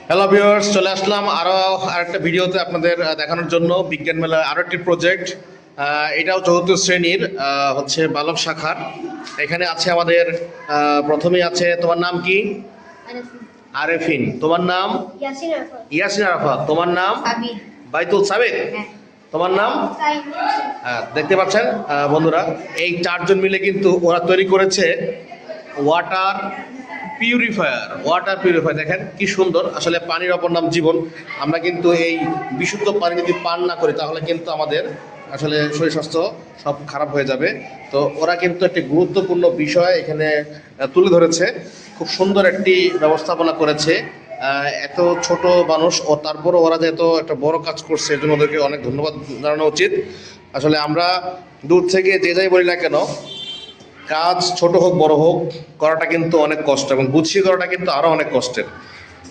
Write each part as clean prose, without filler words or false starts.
Hello viewers, চলে আসলাম আরও আরেকটা ভিডিওতে আপনাদের দেখানোর জন্য বিজ্ঞান মেলার আরও একটি প্রজেক্ট। এটাও চতুর্থ শ্রেণীর, হচ্ছে বালক শাখার। এখানে আছে আমাদের প্রথমেই আছে, তোমার নাম কি? আরেফিন। তোমার নাম? ইয়াসিন আরাফাত। তোমার নাম? বাইতুল সাবিত। তোমার নাম? দেখতে পাচ্ছেন বন্ধুরা, এই চারজন মিলে কিন্তু ওরা তৈরি করেছে ওয়াটার পিউরিফায়ার। দেখেন কি সুন্দর। আসলে পানির অপর নাম জীবন। আমরা কিন্তু এই বিশুদ্ধ পানি যদি পান না করি তাহলে কিন্তু আমাদের আসলে শরীর স্বাস্থ্য সব খারাপ হয়ে যাবে। তো ওরা কিন্তু একটি গুরুত্বপূর্ণ বিষয় এখানে তুলে ধরেছে। খুব সুন্দর একটি ব্যবস্থাপনা করেছে। এত ছোট মানুষ ও তারপরও ওরা যে এত একটা বড় কাজ করছে, এর জন্য ওদেরকে অনেক ধন্যবাদ জানানো উচিত। আসলে আমরা দূর থেকে যে যাই বলি না কেন, কাজ ছোট হোক বড় হোক করাটা কিন্তু অনেক কষ্ট, এবং গুছিয়ে করাটা কিন্তু আরো অনেক কষ্টের।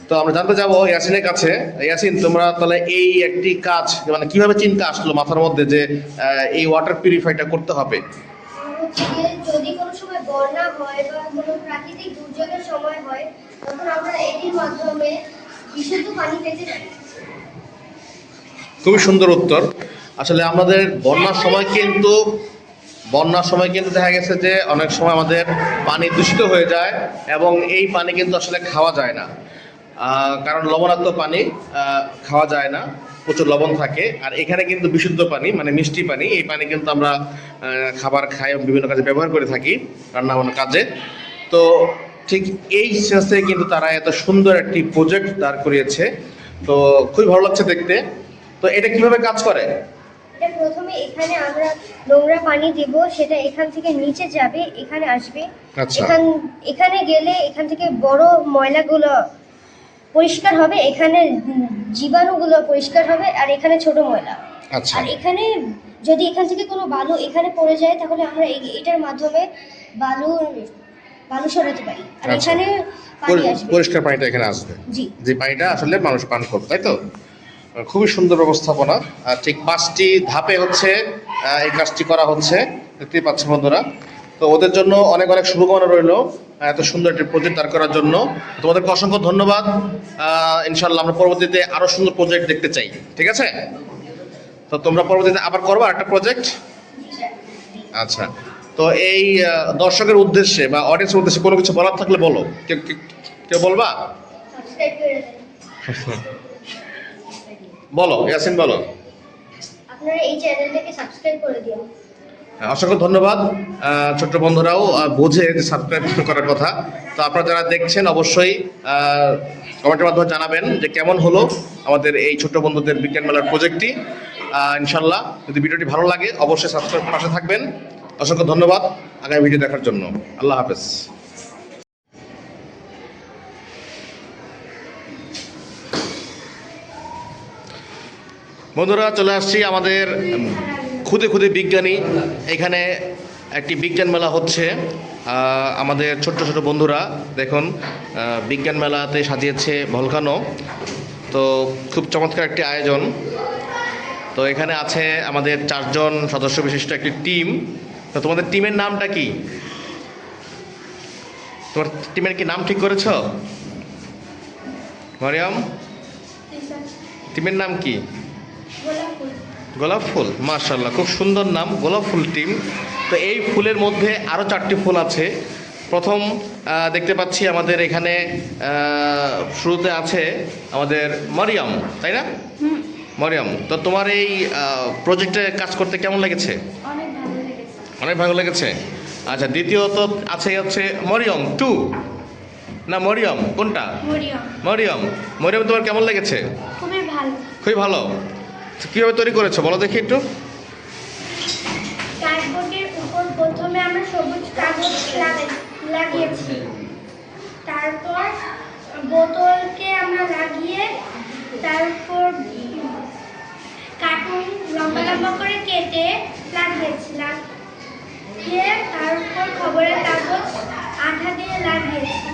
তো আমরা জানতে যাবো ইয়াসিনের কাছে। ইয়াসিন, তোমরা তাহলে এই একটি কাজ মানে কিভাবে চিন্তা আসলো মাথার মধ্যে যে এই ওয়াটার পিউরিফাইটা করতে হবে? যদি কোনো সময় বন্যা হয় বা কোনো প্রাকৃতিক দুর্যোগের সময় হয়, তখন আমরা এটির মাধ্যমে বিশুদ্ধ পানি পেতে পারি। খুবই সুন্দর উত্তর। আসলে আমাদের বন্যার সময় কিন্তু দেখা গেছে যে অনেক সময় আমাদের পানি দূষিত হয়ে যায়, এবং এই পানি কিন্তু আসলে খাওয়া যায় না। কারণ লবণাক্ত পানি খাওয়া যায় না, প্রচুর লবণ থাকে। আর এখানে কিন্তু বিশুদ্ধ পানি মানে মিষ্টি পানি, এই পানি কিন্তু আমরা খাবার খাই এবং বিভিন্ন কাজে ব্যবহার করে থাকি, রান্না বান্নার কাজে। তো ঠিক এই সেন্সে কিন্তু তারা এত সুন্দর একটি প্রজেক্ট দাঁড় করিয়েছে। তো খুবই ভালো লাগছে দেখতে। তো এটা কিভাবে কাজ করে? এটা প্রথমে এখানে আমরা নোংরা পানি দিব, সেটা এখান থেকে নিচে যাবে, এখানে আসবে। আচ্ছা। এখানে গেলে এখান থেকে বড় ময়লাগুলো পরিষ্কার হবে, এখানে জীবাণুগুলো পরিষ্কার হবে, আর এখানে ছোট ময়লা। আচ্ছা। আর এখানে যদি এখান থেকে কোনো বালু এখানে পড়ে যায়, তাহলে আমরা এটার মাধ্যমে বালু বালু সরাতে পারি। আর আচ্ছা। এখানে পানি আসবে, পরিষ্কার পানিটা এখানে আসবে। জি। যে পানিটা আসলে মানুষ পান করবে, তাই তো? খুবই সুন্দর ব্যবস্থাপনা। আর ঠিক 5টি ধাপে হচ্ছে এই কাজটি করা হচ্ছে, দেখতেই পাচ্ছেন বন্ধুরা। তো ওদের জন্য অনেক অনেক শুভকামনা রইল এত সুন্দর একটি প্রজেক্ট দাঁড় করার জন্য। তোমাদেরকে অসংখ্য ধন্যবাদ। ইনশাল্লাহ আমরা পরবর্তীতে আরো সুন্দর প্রজেক্ট দেখতে চাই, ঠিক আছে? তো তোমরা পরবর্তীতে আবার করবা একটা প্রজেক্ট। আচ্ছা। তো এই দর্শকের উদ্দেশ্যে বা অডিয়েন্সের উদ্দেশ্যে কোনো কিছু বলার থাকলে বলো। কেউ বলবা? সাবস্ক্রাইব করে দেন। বলো ইয়াসিন, বলো। আপনারা এই চ্যানেলটাকে সাবস্ক্রাইব করে দিন। অসংখ্য ধন্যবাদ। ছোট্ট বন্ধুরাও বোঝে যে সাবস্ক্রাইব করার কথা। তো আপনারা যারা দেখছেন অবশ্যই কমেন্টের মাধ্যমে জানাবেন যে কেমন হলো আমাদের এই ছোট্ট বন্ধুদের বিজ্ঞান মেলার প্রজেক্টটি। ইনশাল্লাহ যদি ভিডিওটি ভালো লাগে অবশ্যই সাবস্ক্রাইব পাশে থাকবেন। অসংখ্য ধন্যবাদ আগামী ভিডিও দেখার জন্য। আল্লাহ হাফেজ। বন্ধুরা, চলে আসছি আমাদের খুদে খুদে বিজ্ঞানী। এখানে একটি বিজ্ঞান মেলা হচ্ছে। আমাদের ছোট্ট ছোট বন্ধুরা দেখুন বিজ্ঞান মেলাতে সাজিয়েছে ভলকানো। তো খুব চমৎকার একটি আয়োজন। তো এখানে আছে আমাদের 4জন সদস্য বিশিষ্ট একটি টিম। তো তোমাদের টিমের নামটা কি? তোমার টিমের কি নাম ঠিক করেছ মারিয়াম? টিমের নাম কি? গোলাপ ফুল। মাশাআল্লাহ, খুব সুন্দর নাম, গোলাপ ফুল টিম। তো এই ফুলের মধ্যে আরও 4টি ফুল আছে। প্রথম দেখতে পাচ্ছি আমাদের এখানে শুরুতে আছে আমাদের মরিয়ম, তাই না? মরিয়ম, তো তোমার এই প্রজেক্টে কাজ করতে কেমন লেগেছে? অনেক ভালো লেগেছে। আচ্ছা, দ্বিতীয়ত আছে হচ্ছে মরিয়ম 2 না মরিয়ম কোনটা? মরিয়ম, তোমার কেমন লেগেছে? খুবই ভালো। কিভাবে তৈরি করেছো বলো দেখি একটু। কার্ডবোর্ডের উপর প্রথমে আমরা সবুজ কাগজ লাগিয়েছি, তারপর বোতলকে আমরা লাগিয়ে, তারপর কার্টুন লম্বা লম্বা করে কেটে লাগিয়েছিলাম, তারপর খবরের কাগজ আঠা দিয়ে লাগিয়েছি,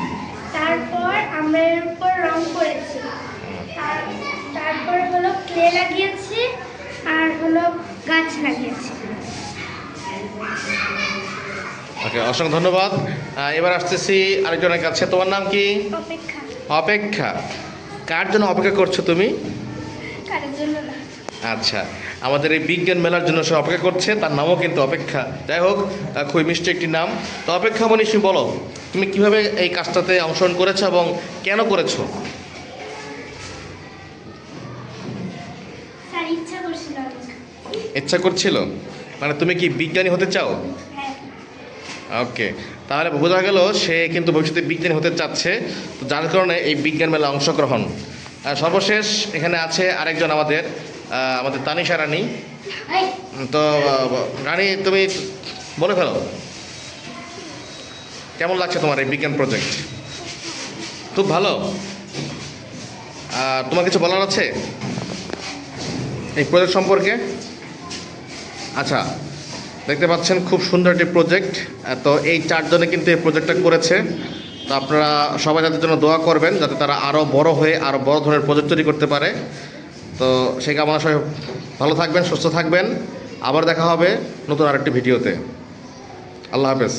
তারপর আমরা এর উপর রং করেছি, তারপর হলো ক্লে লাগিয়েছি, আর হলো গাছ লাগিয়েছি। ওকে, অসংখ্য ধন্যবাদ। এবার আসতেছি আরেকজনের কাছে। তোমার নাম কি? অপেক্ষা। অপেক্ষা। কার জন্য অপেক্ষা করছো তুমি? কারোর জন্য না। আচ্ছা, আমাদের এই বিজ্ঞান মেলার জন্য সে অপেক্ষা করছে, তার নামও কিন্তু অপেক্ষা। যাই হোক, খুবই মিষ্টি একটি নাম। তো অপেক্ষা মনীষী, বলো তুমি কিভাবে এই কাজটাতে অংশগ্রহণ করেছো এবং কেন করেছো? স্যার ইচ্ছা করছিল অনেক। ইচ্ছা করছিল, মানে তুমি কি বিজ্ঞানী হতে চাও? হ্যাঁ। ওকে, তাহলে বোঝা গেল সে কিন্তু ভবিষ্যতে বিজ্ঞানী হতে চাচ্ছে, তো যার কারণে এই বিজ্ঞান মেলায় অংশগ্রহণ। সর্বশেষ এখানে আছে আরেকজন আমাদের আমাদের তানিশা রানী। এই, তো রানী, তুমি বলে ফেলো কেমন লাগছে তোমার এই বিজ্ঞান প্রজেক্ট? খুব ভালো। তোমার কিছু বলার আছে এই প্রজেক্ট সম্পর্কে? আচ্ছা, দেখতে পাচ্ছেন খুব সুন্দর একটি প্রজেক্ট। তো এই চারজনে কিন্তু এই প্রজেক্টটা করেছে। তো আপনারা সবাই তাদের জন্য দোয়া করবেন যাতে তারা আরও বড় হয়ে আরও বড় ধরনের প্রজেক্ট তৈরি করতে পারে। তো সেই কামনা, সবাই ভালো থাকবেন, সুস্থ থাকবেন। আবার দেখা হবে নতুন আরেকটি ভিডিওতে। আল্লাহ হাফেজ।